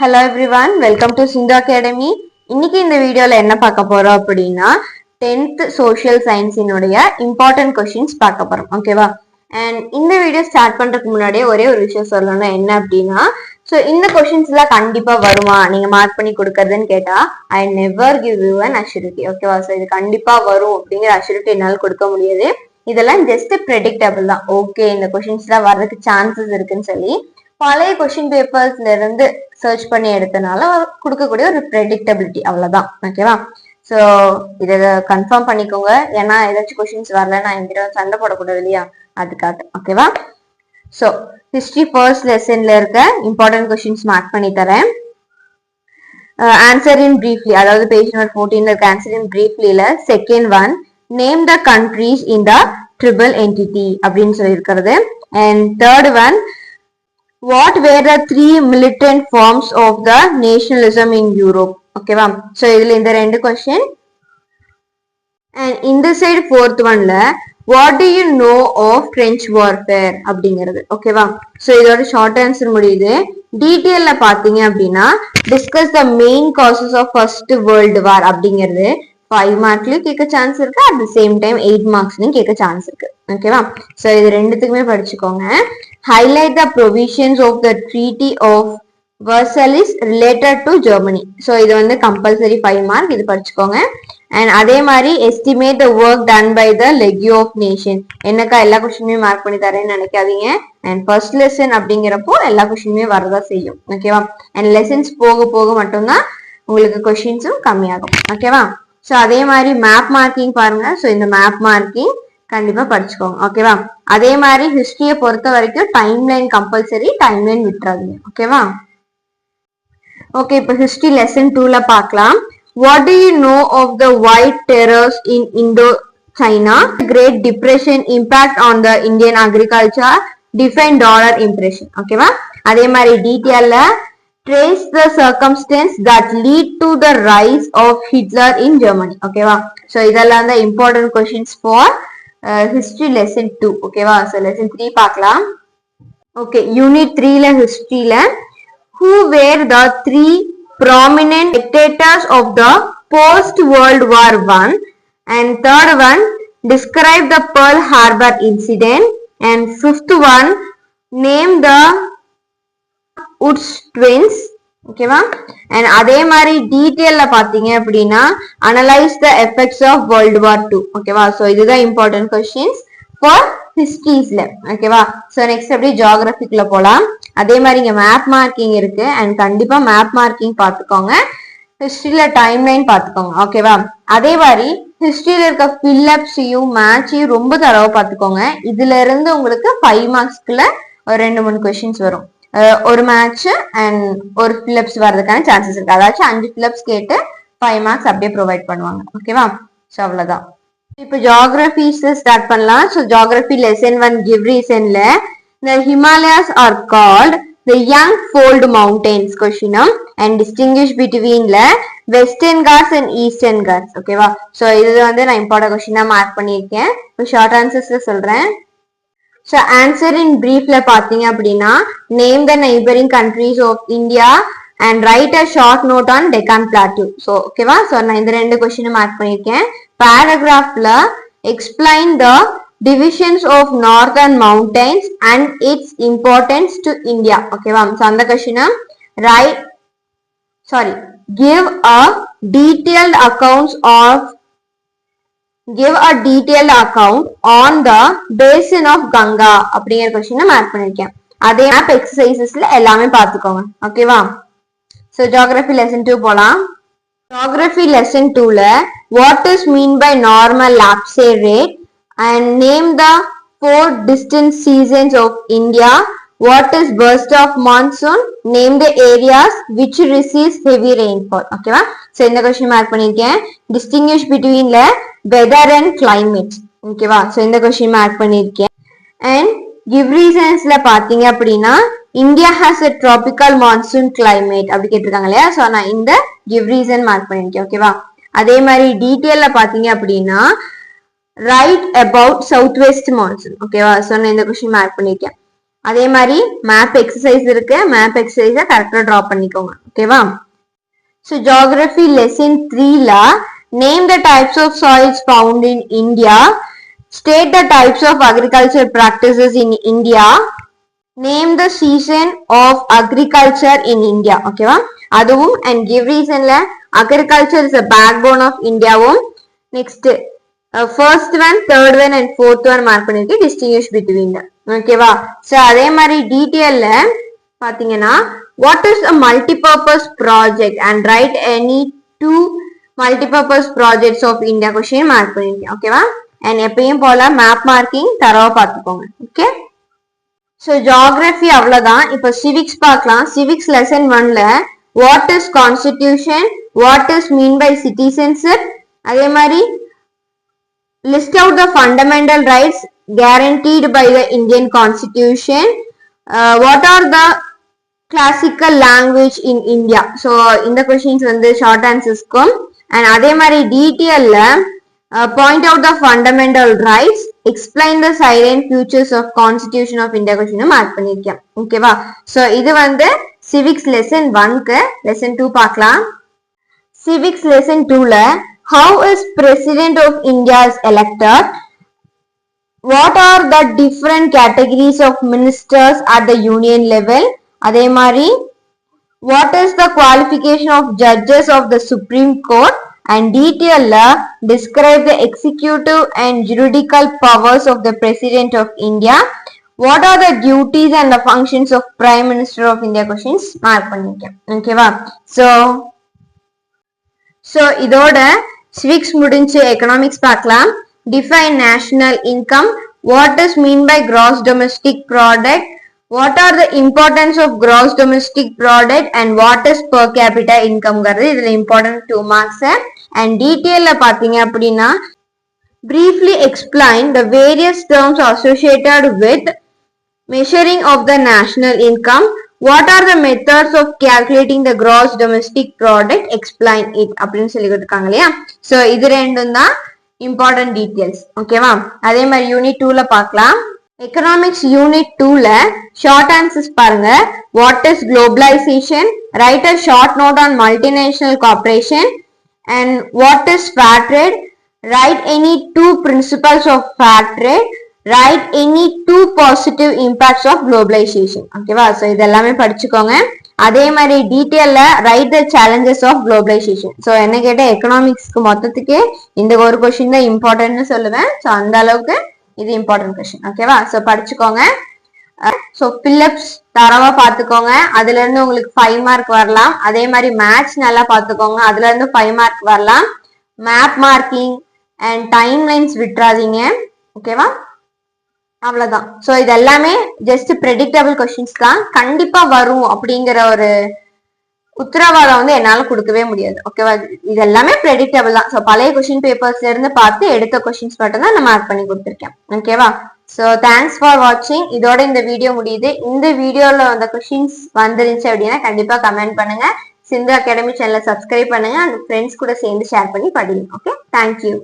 Hello everyone, welcome to Sindhu Academy. இன்னைக்கு இந்த வீடியோல என்ன பார்க்க போறோம் அப்படின்னா 10th social science இனுடைய important questions பார்க்க போறோம். ஓகேவா? அண்ட் இந்த வீடியோ ஸ்டார்ட் பண்றதுக்கு முன்னாடியே ஒரே ஒரு விஷயம் சொல்லணும். என்ன அப்படின்னா, ஸோ இந்த கொஸ்டின்ஸ் எல்லாம் கண்டிப்பா வருமா, நீங்க மார்க் பண்ணி கொடுக்கறதுன்னு கேட்டா, I never give you an assurity. ஓகேவா? ஸோ இது கண்டிப்பா வரும் அப்படிங்கிற அஷ்யூரிட்டி என்னால் கொடுக்க முடியாது. இதெல்லாம் ஜஸ்ட் ப்ரெடிக்டபிள் தான். ஓகே, இந்த கொஸ்டின்ஸ் எல்லாம் வர்றதுக்கு சான்சஸ் இருக்குன்னு சொல்லி பழைய கொஸ்டின் பேப்பர்ஸ்ல இருந்து சர்ச் பண்ணி எடுத்தனால கொடுக்கக்கூடிய ஒரு ப்ரெடிக்டபிலிட்டி, அவ்வளவுதான். ஓகேவா? ஸோ இதை கன்ஃபார்ம் பண்ணிக்கோங்க. ஏன்னா ஏதாச்சும் கொஸ்டின்ஸ் வரலன்னா என்கிட்ட சண்டை போடக்கூடாது இல்லையா, அதுக்காக. ஓகேவா? ஸோ ஹிஸ்டரி ஃபர்ஸ்ட் லெசன்ல இருக்க இம்பார்ட்டன்ட் கொஸ்டின்ஸ் மார்க் பண்ணி தரேன். ஆன்சர் இன் பிரீஃப்லி, அதாவது பேஜ் நம்பர் 14 இருக்க ஆன்சர் இன் பிரீஃப்லில second one, name the countries in the triple entity அப்படின்னு சொல்லியிருக்கிறது. And third one, what were the three militant forms of the nationalism in Europe? ஓகேவா? So இதுல இந்த ரெண்டு question. And இந்த சைடு ஃபோர்த் ஒன்ல what do you know of French warfare அப்படிங்கிறது. ஓகேவா? ஸோ இதோட ஷார்ட் ஆன்சர் முடியுது. டீட்டெயில்ல பாத்தீங்க அப்படின்னா, discuss the main causes of first world war அப்படிங்கிறது 5 மார்க்லயும் கேட்க சான்ஸ் இருக்கு. அட் த சேம் டைம் 8 மார்க்ஸ்லயும் கேட்க சான்ஸ் இருக்கு. ஓகேவா? ஸோ இது ரெண்டுத்துக்குமே படிச்சுக்கோங்க. Highlight the provisions of the treaty of Versailles related to Germany. So இது வந்து கம்பல்சரி 5 மார்க், இது படிச்சுக்கோங்க. அண்ட் அதே மாதிரி estimate the work done by the league of nation. என்னக்கா எல்லா கொஸ்டினுமே மார்க் பண்ணி தரேன்னு நினைக்காதீங்க. அண்ட் ஃபர்ஸ்ட் லெசன் அப்படிங்கிறப்போ எல்லா கொஸ்டினுமே வரதா செய்யும். ஓகேவா? அண்ட் லெசன்ஸ் போக போக மட்டும்தான் உங்களுக்கு கொஸ்டின்ஸும் கம்மியாகும். ஓகேவா? ஸோ அதே மாதிரி மேப் மார்க்கிங் பாருங்க. ஸோ இந்த மேப் மார்க்கிங் கண்டிப்பா படிச்சுக்கோங்க. ஓகேவா? அதே மாதிரி ஹிஸ்டரியை பொறுத்த வரைக்கும் டைம்லைன் கம்பல்சரி, டைம்லைன் விட்டுறாதீங்க. ஓகேவா? ஓகே, இப்போ ஹிஸ்டரி லெசன் 2ல பார்க்கலாம். What do you know of the white terrors in Indo-China? Great Depression impact on the Indian agriculture. Define dollar impression. ஓகேவா? அதே மாதிரி டீட்டெயில்ல trace the circumstance that lead to the rise of Hitler in Germany. ஓகேவா? So இதெல்லாம் தான் important questions for history lesson 2. ஓகேவா? So lesson 3 பார்க்கலாம். Okay, unit 3ல ஹிஸ்டரியில who were the 3 prominent dictators of the post World War I, and third one, describe the Pearl Harbor incident, and fifth one, name the Woods twins. ஓகேவா? And அதே மாதிரி டீட்டெயில்ல பாத்தீங்க அப்படின்னா analyse the effects of world war 2. ஓகேவா? So இதுதான் important questions for ஹிஸ்டரிஸ்ல. ஓகேவா? So next அப்படியே ஜியோகிராபிக்குள்ள போலாம். அதே மாதிரி இங்க மேப் மார்க்கிங் இருக்கு. அண்ட் கண்டிப்பா மேப் மார்க்கிங் பார்த்துக்கோங்க. ஹிஸ்டரியில டைம்லைன் பார்த்துக்கோங்க. ஓகேவா? அதே மாதிரி ஹிஸ்டரியில இருக்க ஃபில்லப்ஸையும் மேட்சையும் ரொம்ப தரவா பார்த்துக்கோங்க. இதுல இருந்து உங்களுக்கு 5 மார்க்ஸ்க்குள்ள ஒரு 2-3 கொஸ்டின்ஸ் வரும். ஒரு மேட்ச் அண்ட் ஒரு ஃபில்லப்ஸ் வர்றதுக்கான சான்சஸ் இருக்கு. அதாச்சும் 5 ஃபில்லப்ஸ் கேட்டு 5 மார்க்ஸ் அப்படியே ப்ரொவைட் பண்ணுவாங்க. ஓகேவா? ஸோ அவ்வளவுதான். இப்போ ஜியோகிராஃபிஸ் ஸ்டார்ட் பண்ணலாம். ஸோ ஜியோகிராஃபி லெசன் 1 கிவ் ரீசன்ல the Himalayas are called the young fold mountains question and distinguish between western Ghats and eastern Ghats. ஓகேவா? ஸோ இது வந்து நான் இம்பார்ட்டன்ட் கொஸ்டினா மார்க் பண்ணியிருக்கேன். இப்போ ஷார்ட் ஆன்சர்ஸ்ல சொல்றேன். ஸோ ஆன்சர் இன் பிரீஃப்ல பாத்தீங்க அப்படின்னா, name the neighbouring countries of India and write a short note on Deccan plateau. So ஓகேவா? ஸோ நான் இந்த 2 கொஸ்டினும் மார்க் பண்ணியிருக்கேன். பேராகிராஃப்ல explain the divisions of northern mountains and its importance to India. ஓகேவா? ஸோ அந்த கொஸ்டினை give a detailed account on the basin of Ganga அப்படிங்கிற கொஸ்டினை மார்க் பண்ணிருக்கேன். அதே மேப் எக்ஸசைசஸ்ல எல்லாமே பார்த்துக்கோங்க. ஓகேவா? ஸோ ஜியோகிராஃபி லெசன் 2 போலாம். ஜியோகிராஃபி லெசன் 2ல what is mean by normal lapse rate and name the 4 distinct seasons of India. What is burst of monsoon? Name the areas which receives heavy rainfall. ஓகேவா? So இந்த question mark பண்ணிருக்கேன். distinguish between weather and climate. ஓகேவா? So இந்த question mark பண்ணிருக்கேன். and give reasonsல பாத்தீங்க அப்படின்னா India has a tropical monsoon climate அப்படி கேட்டிருக்காங்க இல்லையா? சோ நான் இந்த give reason மார்க் பண்ணிருக்கேன். ஓகேவா? அதே மாதிரி டீடைல்ல பாத்தீங்க அப்படின்னா write about southwest monsoon. ஓகேவா? ஸோ நான் இந்த கொஸ்டின் மார்க் பண்ணிருக்கேன். அதே மாதிரி மேப் எக்ஸசைஸ் இருக்கு, மேப் எக்ஸசைஸை கரெக்டா டிரா பண்ணிக்கோங்க. ஓகேவா? ஸோ ஜியோகிராஃபி லெசன் 3ல name the types of soils found in India, state the types of agriculture practices in India, name the season of agriculture in India. ஓகேவா? அதுவும் அண்ட் கிவ் ரீசன்ல agriculture is a backbone of இந்தியாவும் next first one, third one and fourth one mark பண்ணிருக்கு, distinguish between. ஓகேவா? So அதே மாதிரி டீட்டெயில்ல பாத்தீங்கன்னா what is a multipurpose project and write any two multipurpose projects of India question mark பண்ணிருக்கேன். ஓகேவா? And எப்பயும் போல மேப் மார்க்கிங் தரவா பார்த்துக்கோங்க. ஓகே, ஸோ ஜியோகிராஃபி அவ்வளவுதான். இப்போ சிவிக்ஸ் பார்க்கலாம். சிவிக்ஸ் லெசன் 1ல what is constitution, what is mean by citizenship, அதே மாதிரி list out the fundamental rights guaranteed by the Indian Constitution, what are the classical language in India. So இந்த questions வந்து short answers க்கும் and அதே மாதிரி detailல point out the fundamental rights, explain the silent futures of Constitution of India question mark பண்ணிருக்கேன். ஓகேவா? so இது வந்து civics lesson 1க்கு. lesson 2 பார்க்கலாம். civics lesson 2ல how is president of India is elected, what are the different categories of ministers at the union level, அதே மாதிரி what is the qualification of judges of the Supreme Court, and detailல describe the executive and judicial powers of the President of India, what are the duties and the functions of Prime Minister of India questions mark பண்ணிருக்கேன். ஓகேவா? so இதோட civics முடிஞ்சு economics பார்க்கலாம். define national income, what is mean by gross domestic product, what are the importance of gross domestic product and what is per capita income ங்கிறது இதுல important 2 marks. and detailல பாத்தீங்க அப்படின்னா briefly explain the various terms associated with measuring of the national income, what are the methods of calculating the gross domestic product, explain it அப்படின்னு சொல்லி கொடுத்திருக்காங்க இல்லையா? so இது ரெண்டும் தான் important details. ஓகேவா? அதே மாதிரி யூனிட் 2ல பார்க்கலாம். எக்கனாமிக்ஸ் யூனிட் 2ல ஷார்ட் ஆன்சர்ஸ் பாருங்க. What is globalisation, write a short note on multinational corporation, and what is fair trade, write any 2 principles of fair trade, write any 2 positive impacts of globalisation. ஓகேவா? So இதெல்லாமே படிச்சுக்கோங்க. அதே மாதிரி டீட்டெயில்ல write the challenges of globalisation. So என்ன கேட்ட எக்கனாமிக்ஸ்க்கு மொத்தத்துக்கு இந்த ஒரு கொஸ்டின் தான் இம்பார்ட்டன்ட்னு சொல்லுவேன். ஸோ அந்த அளவுக்கு இது இம்பார்ட்டன்ட் கொஸ்டின். ஓகேவா? ஸோ படிச்சுக்கோங்க. ஸோ பில்லப்ஸ் தரவா பார்த்துக்கோங்க. அதுல இருந்து உங்களுக்கு 5 மார்க் வரலாம். அதே மாதிரி மேத்ஸ் நல்லா பார்த்துக்கோங்க. அதுல இருந்து 5 மார்க் வரலாம். Map marking and time lines விட்டுறாதீங்க. ஓகேவா? அவ்வளவுதான். ஸோ இது எல்லாமே ஜஸ்ட் ப்ரெடிக்டபிள் கொஸ்டின்ஸ் தான். கண்டிப்பா வரும் அப்படிங்கிற ஒரு உத்தரவாதம் வந்து என்னால கொடுக்கவே முடியாது. ஓகேவா? இது எல்லாமே ப்ரெடிக்டபிள் தான். ஸோ பழைய கொஸ்டின் பேப்பர்ஸ்ல இருந்து பார்த்து எடுத்த கொஸ்டின்ஸ் மட்டும் தான் நான் மார்க் பண்ணி கொடுத்துருக்கேன். ஓகேவா? ஸோ தேங்க்ஸ் ஃபார் வாட்சிங். இதோட இந்த வீடியோ முடியுது. இந்த வீடியோல வந்த கொஸ்டின்ஸ் வந்துருந்துச்சு அப்படின்னா கண்டிப்பா கமெண்ட் பண்ணுங்க. சிந்து அகாடமி சேனலை சப்ஸ்கிரைப் பண்ணுங்க. அண்ட் ஃப்ரெண்ட்ஸ் கூட சேர்ந்து ஷேர் பண்ணி படிங்க. Okay, thank you.